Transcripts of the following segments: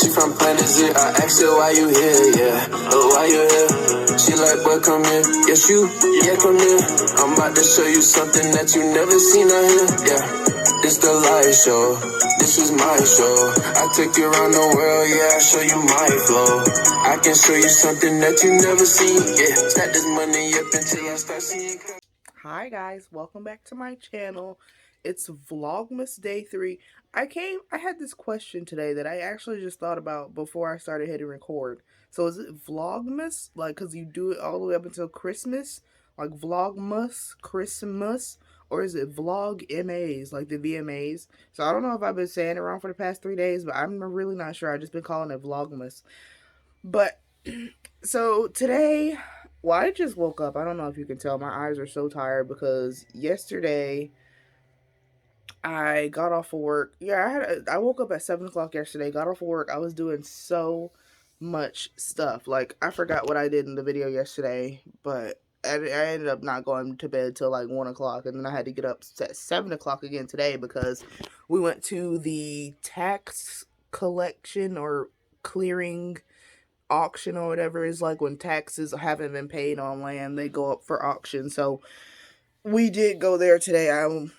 She from Planet Z, I asked her why you here, yeah. Oh, why you here? She like, boy, come here. Yes, you, yeah, come here. I'm about to show you something that you never seen out here, yeah. This the light show, this is my show. I take you around the world, yeah, I show you my flow. I can show you something that you never seen, yeah. Stack this money up until I start seeing. Hi guys, welcome back to my channel. It's Vlogmas Day 3. I had this question today that I actually just thought about before I started hitting record. So is it Vlogmas? Like, cause you do it all the way up until Christmas? Like Vlogmas, Christmas? Or is it Vlog MAs, like the VMAs? So I don't know if I've been saying it wrong for the past 3 days, but I'm really not sure. I've just been calling it Vlogmas. But, so today, well, I just woke up. I don't know if you can tell. My eyes are so tired because yesterday I got off of work. Yeah, I woke up at 7 o'clock yesterday, got off of work. I was doing so much stuff. Like, I forgot what I did in the video yesterday, but I ended up not going to bed till like 1 o'clock. And then I had to get up at 7 o'clock again today because we went to the tax collection or clearing auction or whatever. Is like when taxes haven't been paid on land, they go up for auction. So we did go there today.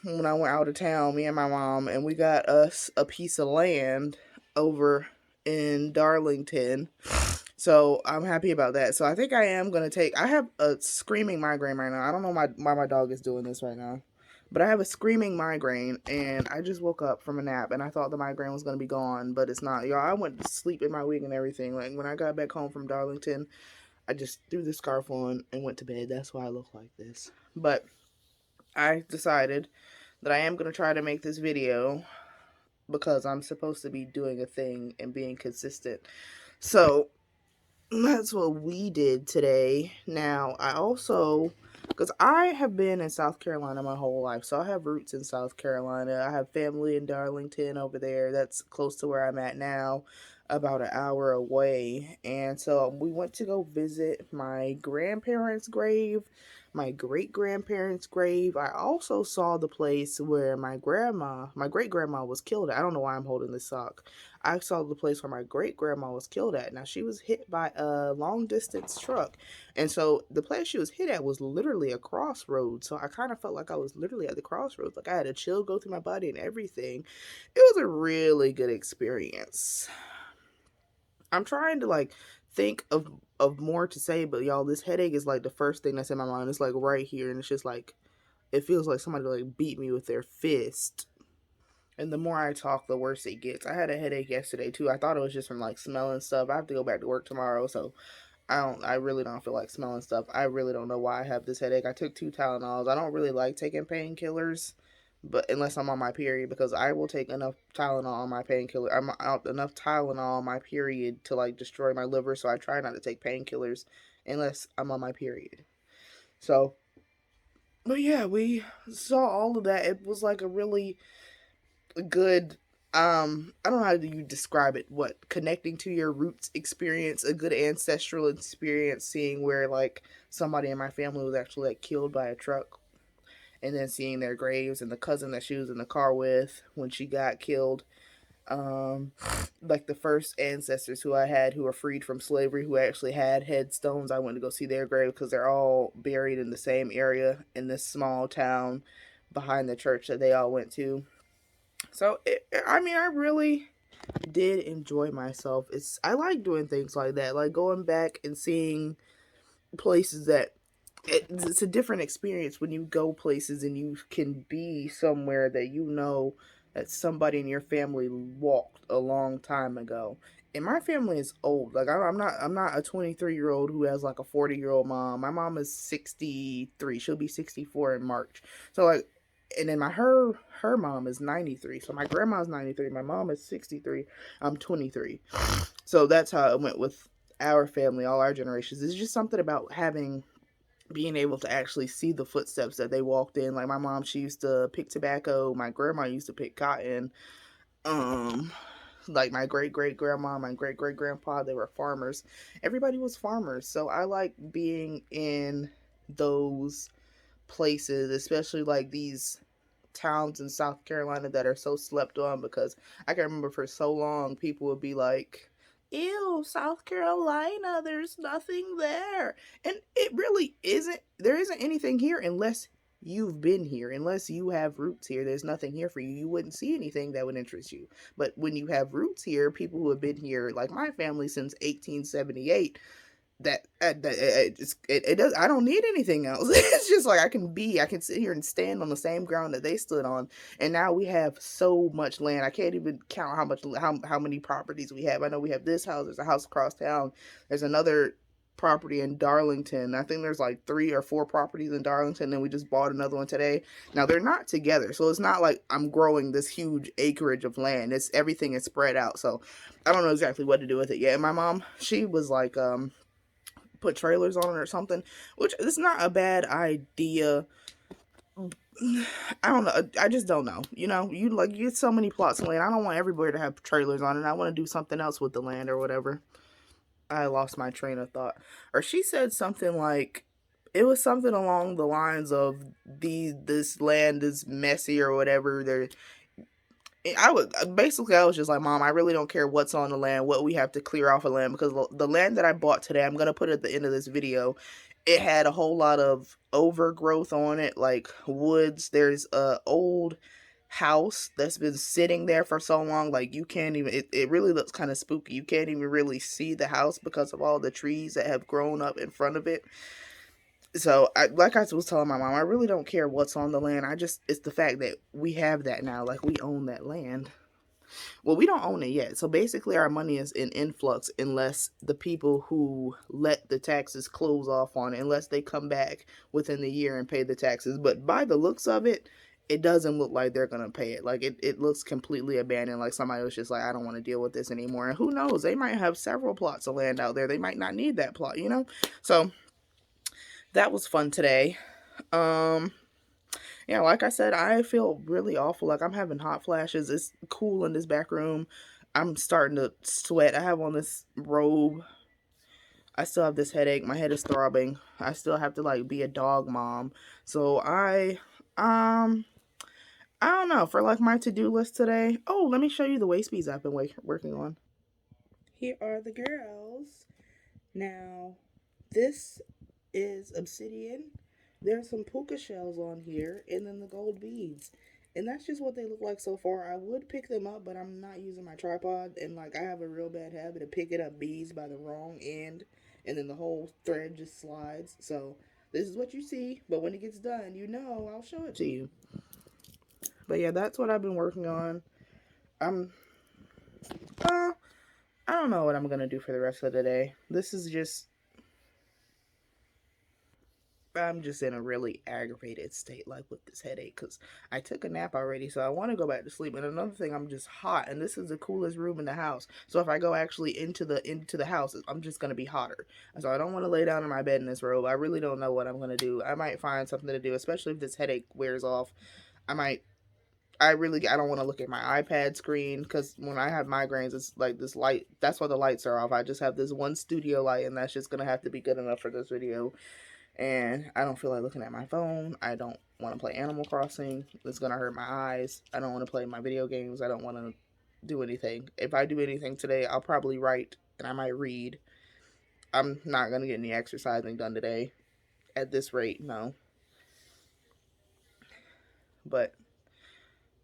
When I went out of town, me and my mom, and we got us a piece of land over in Darlington. So I'm happy about that. So I think I am gonna take. I have a screaming migraine right now. I don't know why my dog is doing this right now. But I have a screaming migraine, and I just woke up from a nap, and I thought the migraine was going to be gone, but it's not. Y'all, I went to sleep in my wig and everything. Like, when I got back home from Darlington, I just threw the scarf on and went to bed. That's why I look like this. But I decided that I am going to try to make this video because I'm supposed to be doing a thing and being consistent. So that's what we did today. Now, I also, because I have been in South Carolina my whole life, so I have roots in South Carolina. I have family in Darlington over there. That's close to where I'm at now, about an hour away. And so we went to go visit my grandparents' grave, my great-grandparents' grave. I also saw the place where my great-grandma was killed at. I don't know why I'm holding this sock. I saw the place where my great-grandma was killed at. Now, she was hit by a long-distance truck. And so the place she was hit at was literally a crossroads. So I kind of felt like I was literally at the crossroads. Like, I had a chill go through my body and everything. It was a really good experience. I'm trying to, like, think of more to say, but y'all, this headache is like the first thing that's in my mind. It's like right here, and it's just like, it feels like somebody like beat me with their fist. And the more I talk, the worse it gets. I had a headache yesterday too. I thought it was just from like smelling stuff. I have to go back to work tomorrow, so I really don't feel like smelling stuff. I really don't know why I have this headache. I took 2 Tylenols. I don't really like taking painkillers, but unless I'm on my period, because I will take enough Tylenol on my painkiller. I'm out enough Tylenol on my period to like destroy my liver, so I try not to take painkillers unless I'm on my period. So, but yeah, we saw all of that. It was like a really good, I don't know how do you describe it, what, connecting to your roots experience, a good ancestral experience, seeing where like somebody in my family was actually like killed by a truck, and then seeing their graves, and the cousin that she was in the car with when she got killed. um like the first ancestors who I had who were freed from slavery, who actually had headstones, I went to go see their grave because they're all buried in the same area in this small town behind the church that they all went to. So I mean, I really did enjoy myself. I like doing things like that, like going back and seeing places that it's a different experience when you go places and you can be somewhere that you know that somebody in your family walked a long time ago. And my family is old. Like, I'm not a 23-year-old who has like a 40-year-old mom. My mom is 63. She'll be 64 in March. So like, and then her mom is 93. So my grandma's 93. My mom is 63. I'm 23. So that's how it went with our family, all our generations. It's just something about being able to actually see the footsteps that they walked in. Like my mom, she used to pick tobacco. My grandma used to pick cotton. Um, like my great great grandma, my great great grandpa, they were farmers. Everybody was farmers. So I like being in those places, especially like these towns in South Carolina that are so slept on, because I can remember for so long people would be like, ew, South Carolina, there's nothing there. And it really isn't. There isn't anything here unless you've been here. Unless you have roots here, there's nothing here for you. You wouldn't see anything that would interest you. But when you have roots here, people who have been here, like my family since 1878, it does. I don't need anything else. It's just like I can sit here and stand on the same ground that they stood on. And now we have so much land. I can't even count how many properties we have. I know we have this house. There's a house across town. There's another property in Darlington. I think there's like 3 or 4 properties in Darlington, and we just bought another one today. Now they're not together, so it's not like I'm growing this huge acreage of land. It's everything is spread out. So I don't know exactly what to do with it yet. And my mom, she was like, put trailers on it or something, which is not a bad idea. I don't know. I just don't know. You know, you get so many plots of land. I don't want everybody to have trailers on it. I want to do something else with the land or whatever. I lost my train of thought. Or she said something like, it was something along the lines of this land is messy or whatever. I was just like, Mom, I really don't care what's on the land, what we have to clear off of land, because the land that I bought today, I'm gonna put at the end of this video, it had a whole lot of overgrowth on it, like woods. There's a old house that's been sitting there for so long, like you can't even, it really looks kind of spooky. You can't even really see the house because of all the trees that have grown up in front of it. So, like I was telling my mom, I really don't care what's on the land. It's the fact that we have that now. Like, we own that land. Well, we don't own it yet. So, basically, our money is in influx unless the people who let the taxes close off on it, unless they come back within the year and pay the taxes. But by the looks of it, it doesn't look like they're going to pay it. Like, it looks completely abandoned. Like, somebody was just like, I don't want to deal with this anymore. And who knows? They might have several plots of land out there. They might not need that plot, you know? So, that was fun today. Yeah, like I said, I feel really awful. Like I'm having hot flashes. It's cool in this back room. I'm starting to sweat. I have on this robe. I still have this headache. My head is throbbing. I still have to like be a dog mom. So I don't know, for like my to-do list today. Oh, let me show you the waist beads I've been working on. Here are the girls. Now, this is obsidian. There's some puka shells on here, and then the gold beads. And that's just what they look like so far. I would pick them up, but I'm not using my tripod. And like I have a real bad habit of picking up beads by the wrong end, and then the whole thread just slides. So this is what you see, but when it gets done, you know, I'll show it to you. But yeah, that's what I've been working on. I don't know what I'm gonna do for the rest of the day. I'm just in a really aggravated state, like with this headache, because I took a nap already, so I want to go back to sleep. And another thing, I'm just hot, and this is the coolest room in the house. So if I go actually into the house, I'm just gonna be hotter. So I don't want to lay down in my bed in this robe. I really don't know what I'm gonna do. I might find something to do, especially if this headache wears off. I don't want to look at my iPad screen, because when I have migraines, it's like this light. That's why the lights are off. I just have this one studio light, and that's just gonna have to be good enough for this video. And I don't feel like looking at my phone. I don't want to play Animal Crossing. It's going to hurt my eyes. I don't want to play my video games. I don't want to do anything. If I do anything today, I'll probably write and I might read. I'm not going to get any exercising done today. At this rate, no. But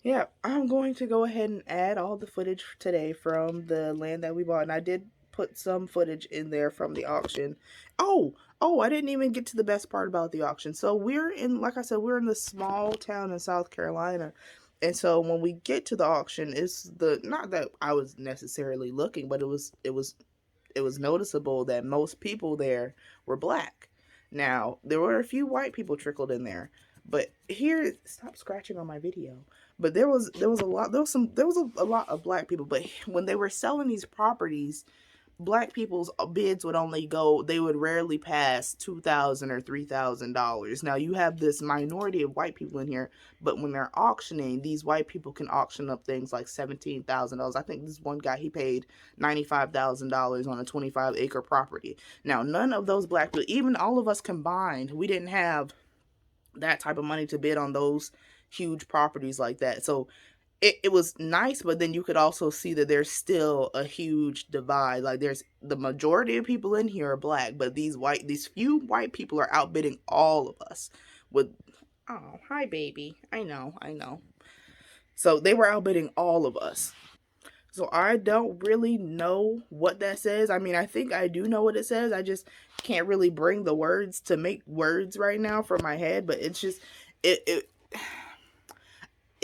yeah, I'm going to go ahead and add all the footage today from the land that we bought. And I did put some footage in there from the auction. Oh, I didn't even get to the best part about the auction. So like I said, we're in this small town in South Carolina. And so when we get to the auction, not that I was necessarily looking, but it was noticeable that most people there were black. Now, there were a few white people trickled in there. But here, stop scratching on my video. But there was a lot of black people. But when they were selling these properties, black people's bids they would rarely pass $2,000 or $3,000. Now you have this minority of white people in here, but when they're auctioning, these white people can auction up things like $17,000. I think this one guy, he paid $95,000 on a 25-acre property. Now none of those black people, even all of us combined, we didn't have that type of money to bid on those huge properties like that. So it was nice, but then you could also see that there's still a huge divide. Like, there's the majority of people in here are black, but these few white people are outbidding all of us with, oh, hi baby. I know. So they were outbidding all of us. So I don't really know what that says. I mean, I think I do know what it says. I just can't really bring the words to make words right now from my head, but it's just it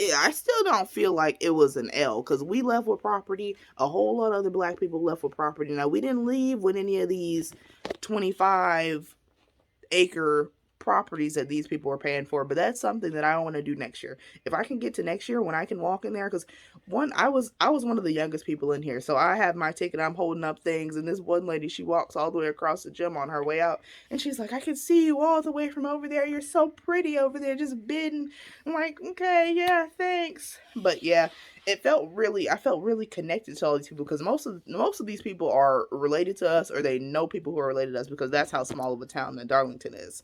I still don't feel like it was an L, because we left with property. A whole lot of other black people left with property. Now, we didn't leave with any of these 25-acre properties that these people are paying for, but that's something that I want to do next year. If I can get to next year when I can walk in there, because I was one of the youngest people in here, so I have my ticket, I'm holding up things, and this one lady, she walks all the way across the gym on her way out, and she's like, I can see you all the way from over there, you're so pretty over there just bidding. I'm like, okay, yeah, thanks. But yeah, I felt really connected to all these people, because most of these people are related to us, or they know people who are related to us, because that's how small of a town that Darlington is.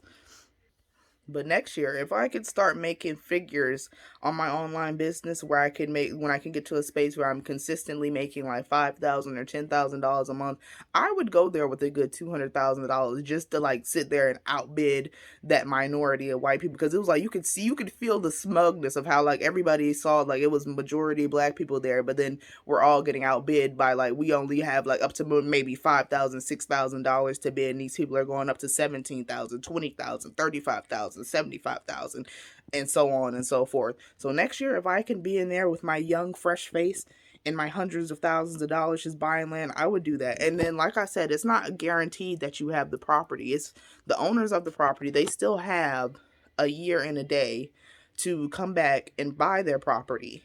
But next year, if I could start making figures on my online business, where I can make, when I can get to a space where I'm consistently making like $5,000 or $10,000 a month, I would go there with a good $200,000 just to like sit there and outbid that minority of white people, because it was like you could feel the smugness of how like everybody saw like it was majority black people there, but then we're all getting outbid by like we only have like up to maybe $5,000, $6,000 to bid, and these people are going up to 17,000, 20,000, 35,000, 75,000, and so on and so forth. So next year, if I can be in there with my young, fresh face and my hundreds of thousands of dollars just buying land, I would do that. And then, like I said, it's not guaranteed that you have the property. It's the owners of the property. They still have a year and a day to come back and buy their property.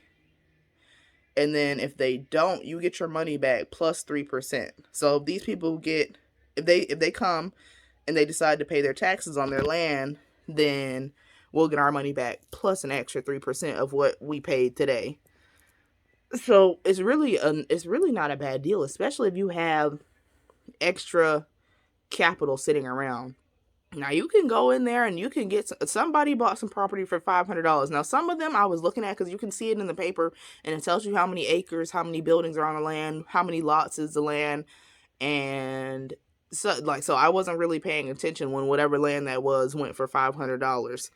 And then if they don't, you get your money back plus 3%. So if these people get, if they come and they decide to pay their taxes on their land, then we'll get our money back plus an extra 3% of what we paid today. So it's really not a bad deal, especially if you have extra capital sitting around. Now you can go in there and you can get, somebody bought some property for $500. Now some of them I was looking at, because you can see it in the paper and it tells you how many acres, how many buildings are on the land, how many lots is the land, and so I wasn't really paying attention when whatever land that was went for $500.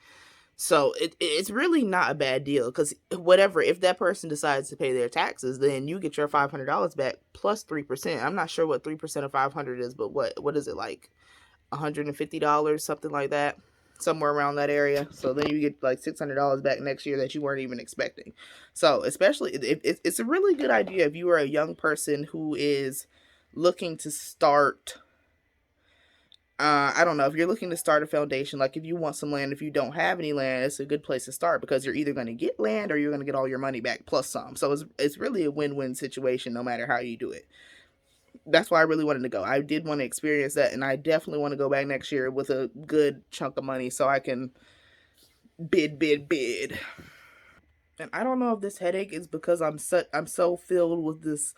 So it's really not a bad deal, because whatever, if that person decides to pay their taxes, then you get your $500 back plus 3%. I'm not sure what 3% of 500 is, but what is it, like $150, something like that, somewhere around that area. So then you get like $600 back next year that you weren't even expecting. So especially, it's a really good idea if you are a young person who is looking to start, I don't know, if you're looking to start a foundation, like if you want some land, if you don't have any land, it's a good place to start, because you're either going to get land or you're going to get all your money back plus some. So it's really a win-win situation no matter how you do it. That's why I really wanted to go. I did want to experience that, and I definitely want to go back next year with a good chunk of money so I can bid. And I don't know if this headache is because I'm so filled with this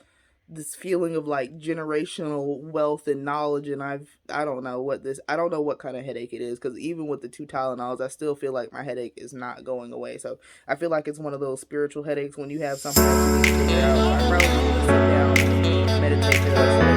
feeling of like generational wealth and knowledge, and I don't know what kind of headache it is, because even with the 2 Tylenols, I still feel like my headache is not going away. So I feel like it's one of those spiritual headaches when you have something that you need to figure out. I probably need to sit down, meditate for the rest of